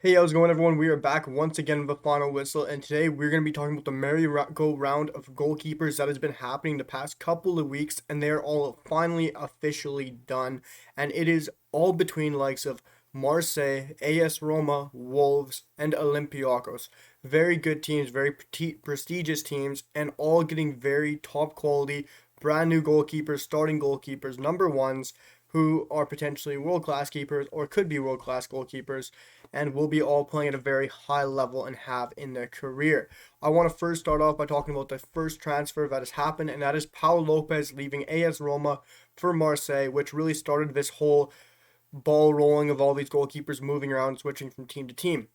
Hey, how's it going, everyone? We are back once again with the final whistle, and today we're going to be talking about the merry-go-round of goalkeepers that has been happening the past couple of weeks, and they're all finally officially done. And it is all between likes of Marseille, AS Roma, Wolves, and Olympiacos. Very good teams, very prestigious teams, and all getting very top quality, brand new goalkeepers, starting goalkeepers, number ones, who are potentially world class keepers or could be world class goalkeepers and will be all playing at a very high level and have in their career. I want to first start off by talking about the first transfer that has happened, and that is Pau Lopez leaving AS Roma for Marseille, which really started this whole ball rolling of all these goalkeepers moving around, switching from team to team.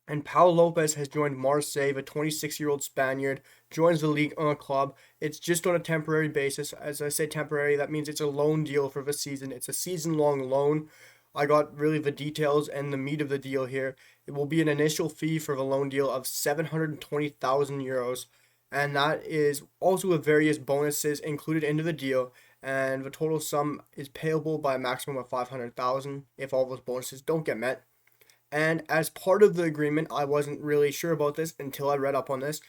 And Pau Lopez has joined Marseille, the 26-year-old Spaniard, joins the Ligue 1 club. It's just on a temporary basis. As I say temporary, that means it's a loan deal for the season. It's a season-long loan. I got really the details and the meat of the deal here. It will be an initial fee for the loan deal of 720,000 euros, and that is also with various bonuses included into the deal. And the total sum is payable by a maximum of 500,000 if all those bonuses don't get met. And as part of the agreement, I wasn't really sure about this until I read up on this.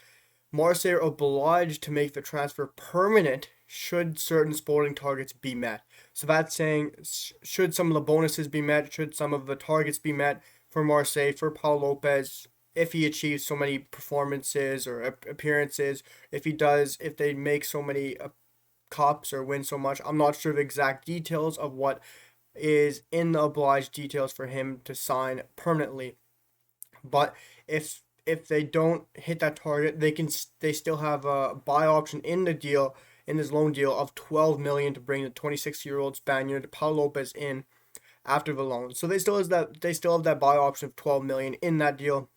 Marseille are obliged to make the transfer permanent should certain sporting targets be met. So that's saying, should some of the bonuses be met, should some of the targets be met for Marseille, for Pau Lopez, if he achieves so many performances or appearances, if they make so many cups or win so much. I'm not sure the exact details of what is in the obliged details for him to sign permanently. But if they don't hit that target, they still have a buy option in the deal in this loan deal of 12 million to bring the 26-year-old Spaniard Pau Lopez in after the loan. So they still have that buy option of 12 million in that deal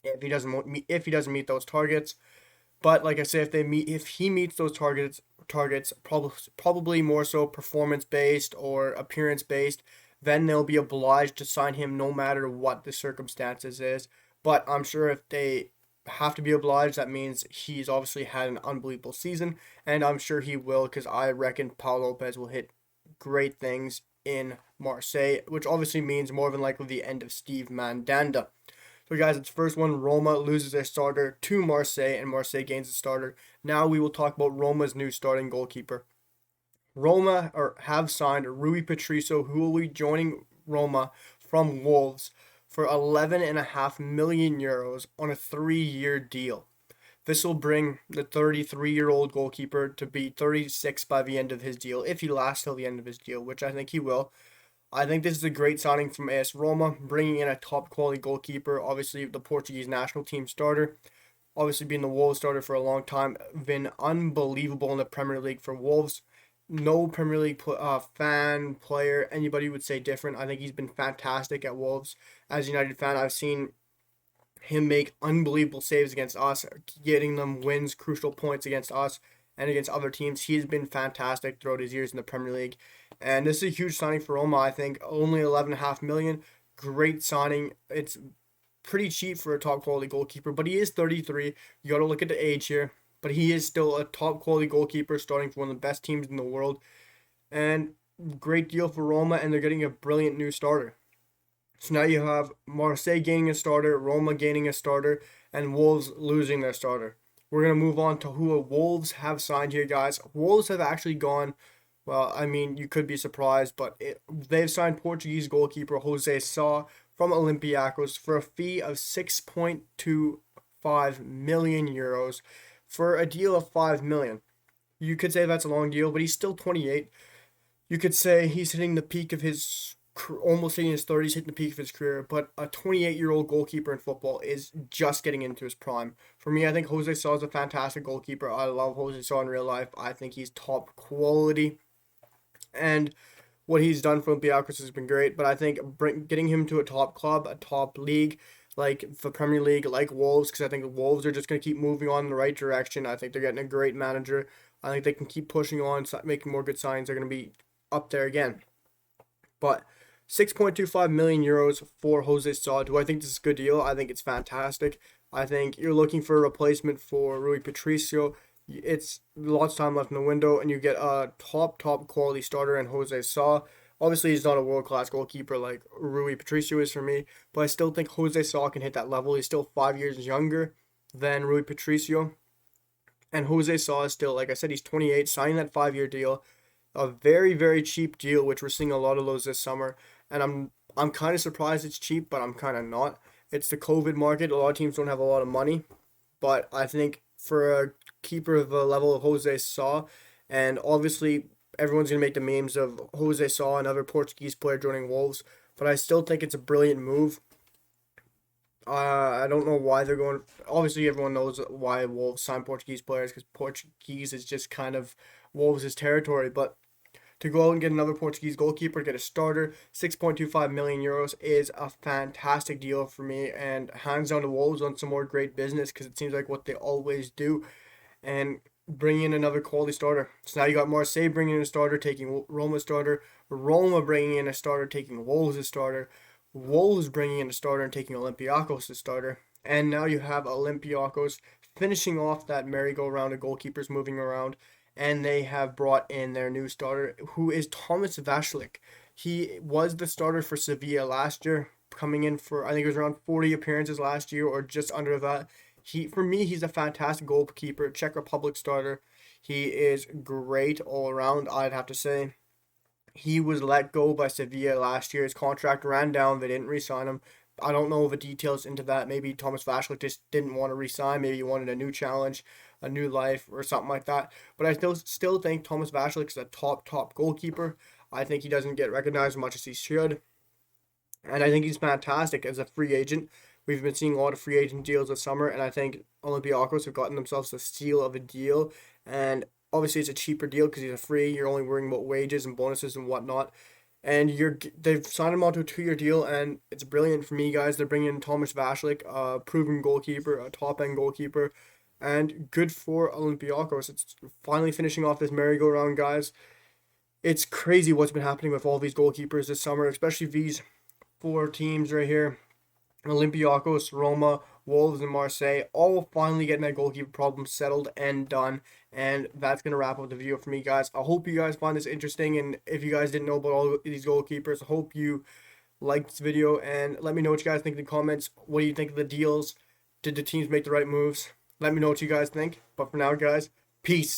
if he doesn't meet those targets. But like I said, if he meets those targets probably more so performance based or appearance based, then they'll be obliged to sign him no matter what the circumstances is. But I'm sure if they have to be obliged, that means he's obviously had an unbelievable season, and I'm sure he will because I reckon Pau Lopez will hit great things in Marseille, which obviously means more than likely the end of Steve Mandanda. So, guys, it's first one. Roma loses their starter to Marseille, and Marseille gains a starter. Now we will talk about Roma's new starting goalkeeper. Have signed Rui Patricio, who will be joining Roma from Wolves for 11.5 million euros on a 3-year deal. This will bring the 33-year-old goalkeeper to be 36 by the end of his deal, if he lasts till the end of his deal, which I think he will. I think this is a great signing from AS Roma, bringing in a top quality goalkeeper, obviously the Portuguese national team starter, obviously being the Wolves starter for a long time, been unbelievable in the Premier League for Wolves. No Premier League player, anybody would say different. I think he's been fantastic at Wolves. As a United fan, I've seen him make unbelievable saves against us, getting them wins, crucial points against us and against other teams. He's been fantastic throughout his years in the Premier League. And this is a huge signing for Roma, I think. Only 11.5 million. Great signing. It's pretty cheap for a top quality goalkeeper, but he is 33. You got to look at the age here. But he is still a top quality goalkeeper starting for one of the best teams in the world. And great deal for Roma, and they're getting a brilliant new starter. So now you have Marseille gaining a starter, Roma gaining a starter, and Wolves losing their starter. We're going to move on to who Wolves have signed here, guys. Wolves have actually gone, well, I mean, you could be surprised, but they've signed Portuguese goalkeeper Jose Sa from Olympiacos for a fee of 6.25 million euros for a deal of 5 million. You could say that's a long deal, but he's still 28. You could say he's hitting the peak of his almost hitting his 30s, hitting the peak of his career, but a 28-year-old goalkeeper in football is just getting into his prime. For me, I think Jose Sa is a fantastic goalkeeper. I love Jose Sa in real life. I think he's top quality, and what he's done for Olympiacos has been great, but I think getting him to a top club, a top league, like the Premier League, like Wolves, because I think the Wolves are just going to keep moving on in the right direction. I think they're getting a great manager. I think they can keep pushing on, making more good signs. They're going to be up there again. But 6.25 million euros for Jose Sa. Do I think this is a good deal? I think it's fantastic. I think you're looking for a replacement for Rui Patricio. It's lots of time left in the window, and you get a top quality starter in Jose Sa. Obviously, he's not a world-class goalkeeper like Rui Patricio is for me, but I still think Jose Sa can hit that level. He's still 5 years younger than Rui Patricio. And Jose Sa is still, like I said, he's 28, signing that 5-year deal, a very, very cheap deal, which we're seeing a lot of those this summer. And I'm kind of surprised it's cheap, but I'm kind of not. It's the COVID market. A lot of teams don't have a lot of money, but I think for a keeper of the level of Jose Sa, and obviously everyone's gonna make the memes of Jose Sa, another Portuguese player joining Wolves, but I still think it's a brilliant move. I don't know why they're going. Obviously, everyone knows why Wolves sign Portuguese players because Portuguese is just kind of Wolves' territory. But to go out and get another Portuguese goalkeeper, get a starter, 6.25 million euros is a fantastic deal for me, and hands down to Wolves on some more great business because it seems like what they always do, and bring in another quality starter. So now you got Marseille bringing in a starter, taking Roma starter, Roma bringing in a starter, taking Wolves a starter. Wolves bringing in a starter and taking Olympiacos as starter. And now you have Olympiacos finishing off that merry-go-round of goalkeepers moving around. And they have brought in their new starter, who is Thomas Vaclik. He was the starter for Sevilla last year, coming in for, I think it was around 40 appearances last year or just under that. For me, he's a fantastic goalkeeper, Czech Republic starter. He is great all around, I'd have to say. He was let go by Sevilla last year. His contract ran down. They didn't re-sign him. I don't know the details into that. Maybe Thomas Vaclik just didn't want to re-sign. Maybe he wanted a new challenge, a new life, or something like that. But I still think Thomas Vaclik is a top goalkeeper. I think he doesn't get recognized as much as he should. And I think he's fantastic as a free agent. We've been seeing a lot of free agent deals this summer, and I think Olympiacos have gotten themselves the steal of a deal. And obviously, it's a cheaper deal because he's a free. You're only worrying about wages and bonuses and whatnot. And they've signed him onto a 2-year deal, and it's brilliant for me, guys. They're bringing in Thomas Vaclik, a proven goalkeeper, a top-end goalkeeper, and good for Olympiacos. It's finally finishing off this merry-go-round, guys. It's crazy what's been happening with all these goalkeepers this summer, especially these 4 teams right here. Olympiacos, Roma, Wolves, and Marseille all finally getting that goalkeeper problem settled and done. And that's going to wrap up the video for me, guys. I hope you guys find this interesting. And if you guys didn't know about all these goalkeepers, I hope you liked this video. And let me know what you guys think in the comments. What do you think of the deals? Did the teams make the right moves? Let me know what you guys think. But for now, guys, peace.